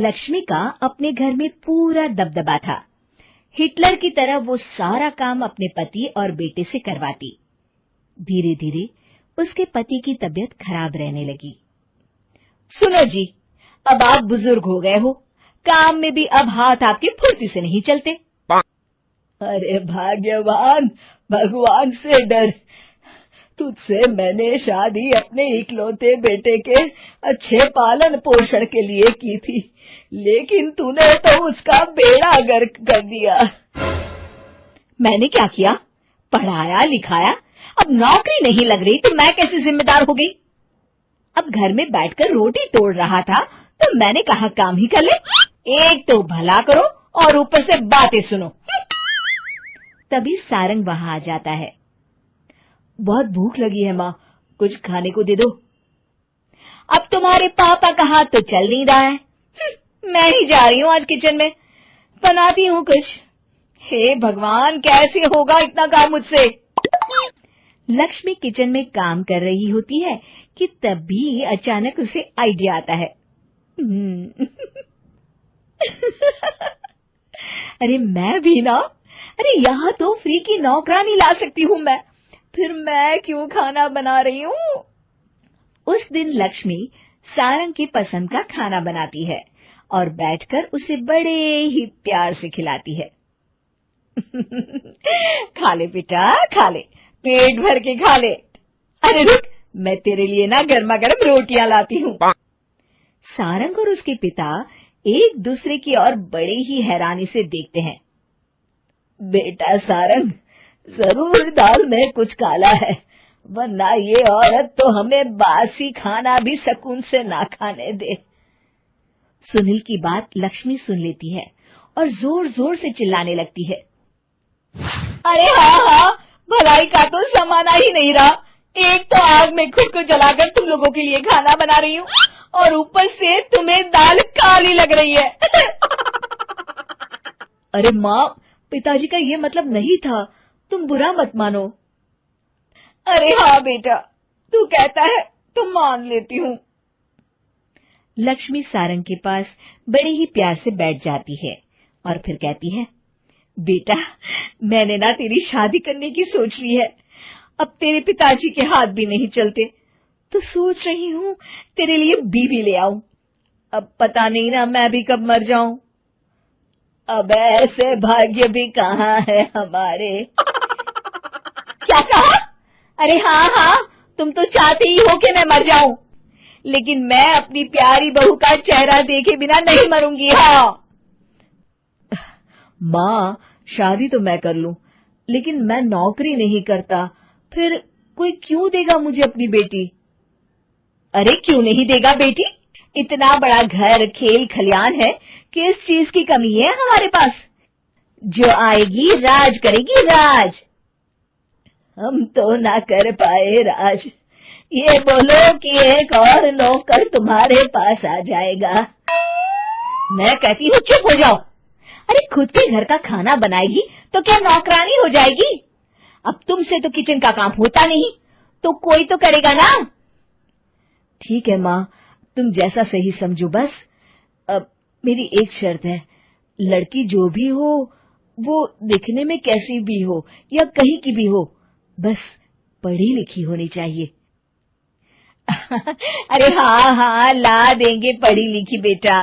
लक्ष्मी का अपने घर में पूरा दबदबा था। हिटलर की तरह वो सारा काम अपने पति और बेटे से करवाती। धीरे धीरे उसके पति की तबीयत खराब रहने लगी। सुनो जी, अब आप बुजुर्ग हो गए हो, काम में भी अब हाथ आपके फुर्ती से नहीं चलते। अरे भाग्यवान, भगवान से डर। तुझसे मैंने शादी अपने इकलौते बेटे के अच्छे पालन पोषण के लिए की थी, लेकिन तूने तो उसका बेड़ा गर्क कर दिया। मैंने क्या किया? पढ़ाया लिखाया, अब नौकरी नहीं लग रही तो मैं कैसे जिम्मेदार हो गई? अब घर में बैठकर रोटी तोड़ रहा था तो मैंने कहा काम ही कर ले। एक तो भला करो और ऊपर से बातें सुनो। तभी सारंग वहां आ जाता है। बहुत भूख लगी है माँ, कुछ खाने को दे दो। अब तुम्हारे पापा का हाथ तो चल नहीं रहा है। मैं ही जा रही हूँ आज किचन में, बनाती हूँ कुछ। हे भगवान, कैसे होगा इतना काम मुझसे? लक्ष्मी किचन में काम कर रही होती है कि तभी अचानक उसे आइडिया आता है। अरे मैं भी ना, अरे यहाँ तो फ्री की नौकरानी ला सकती हूँ मैं, फिर मैं क्यों खाना बना रही हूँ? उस दिन लक्ष्मी सारंग की पसंद का खाना बनाती है और बैठकर उसे बड़े ही प्यार से खिलाती है। खा ले बेटा, खा ले, पेट भर के खा ले। अरे रुक, मैं तेरे लिए ना गर्मा गर्म रोटियां लाती हूँ। सारंग और उसके पिता एक दूसरे की ओर बड़े ही हैरानी से देखते हैं। बेटा सारंग, जरूर दाल में कुछ काला है, वरना ये औरत तो हमें बासी खाना भी सुकून से ना खाने दे। सुनील की बात लक्ष्मी सुन लेती है और जोर जोर से चिल्लाने लगती है। अरे हाँ, भलाई का तो जमाना ही नहीं रहा। एक तो आग में खुद को जलाकर तुम लोगों के लिए खाना बना रही हूँ और ऊपर से तुम्हें दाल काली लग रही है। अरे माँ, पिताजी का ये मतलब नहीं था, तुम बुरा मत मानो। अरे हाँ बेटा, तू कहता है तो मान लेती हूँ। लक्ष्मी सारंग के पास बड़े ही प्यार से बैठ जाती है और फिर कहती है, बेटा मैंने ना तेरी शादी करने की सोच ली है। अब तेरे पिताजी के हाथ भी नहीं चलते, तो सोच रही हूँ तेरे लिए बीवी ले आऊं। अब पता नहीं ना मैं भी कब मर जाऊं। अब ऐसे भाग्य भी कहाँ है हमारे। क्या कहा? अरे हाँ, तुम तो चाहते ही हो कि मैं मर जाऊं, लेकिन मैं अपनी प्यारी बहू का चेहरा देखे बिना नहीं मरूंगी। हाँ माँ, शादी तो मैं कर लूं, लेकिन मैं नौकरी नहीं करता, फिर कोई क्यों देगा मुझे अपनी बेटी? अरे क्यों नहीं देगा बेटी? इतना बड़ा घर, खेल खलियान है, किस चीज की कमी है हमारे पास? जो आएगी राज करेगी, राज। हम तो ना कर पाए राज, ये बोलो कि एक और नौकर तुम्हारे पास आ जाएगा। मैं कहती हूँ चुप हो जाओ। अरे खुद के घर का खाना बनाएगी तो क्या नौकरानी हो जाएगी? अब तुमसे तो किचन का काम होता नहीं, तो कोई तो करेगा ना। ठीक है माँ, तुम जैसा सही समझो बस। अब मेरी एक शर्त है, लड़की जो भी हो वो दिखने में कैसी भी हो या कहीं की भी हो, बस पढ़ी लिखी होनी चाहिए। अरे हाँ, ला देंगे पढ़ी लिखी बेटा,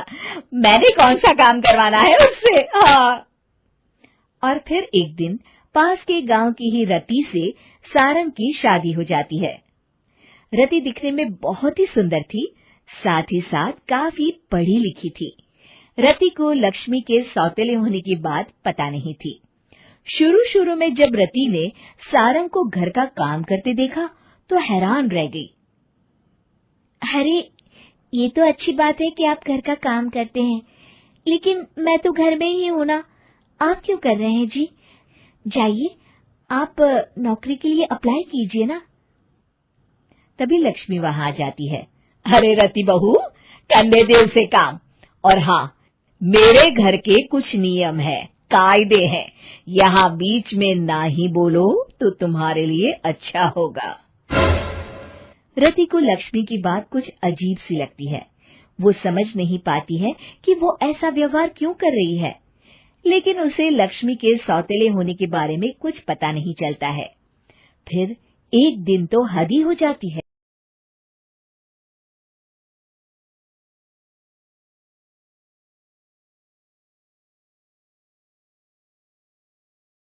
मैंने कौन सा काम करवाना है उससे। हाँ। और फिर एक दिन पास के गांव की ही रति से सारंग की शादी हो जाती है। रति दिखने में बहुत ही सुंदर थी, साथ ही साथ काफी पढ़ी लिखी थी। रति को लक्ष्मी के सौतेले होने की बात पता नहीं थी। शुरू में जब रति ने सारंग को घर का काम करते देखा तो हैरान रह गई। अरे ये तो अच्छी बात है कि आप घर का काम करते हैं, लेकिन मैं तो घर में ही हूं ना, आप क्यों कर रहे हैं जी? जाइए आप नौकरी के लिए अप्लाई कीजिए ना। तभी लक्ष्मी वहां आ जाती है। अरे रति बहू, करने दे उसे काम। और हाँ, मेरे घर के कुछ नियम है, कायदे हैं, यहाँ बीच में ना ही बोलो तो तुम्हारे लिए अच्छा होगा। रति को लक्ष्मी की बात कुछ अजीब सी लगती है। वो समझ नहीं पाती है कि वो ऐसा व्यवहार क्यों कर रही है, लेकिन उसे लक्ष्मी के सौतेले होने के बारे में कुछ पता नहीं चलता है। फिर एक दिन तो हद ही हो जाती है।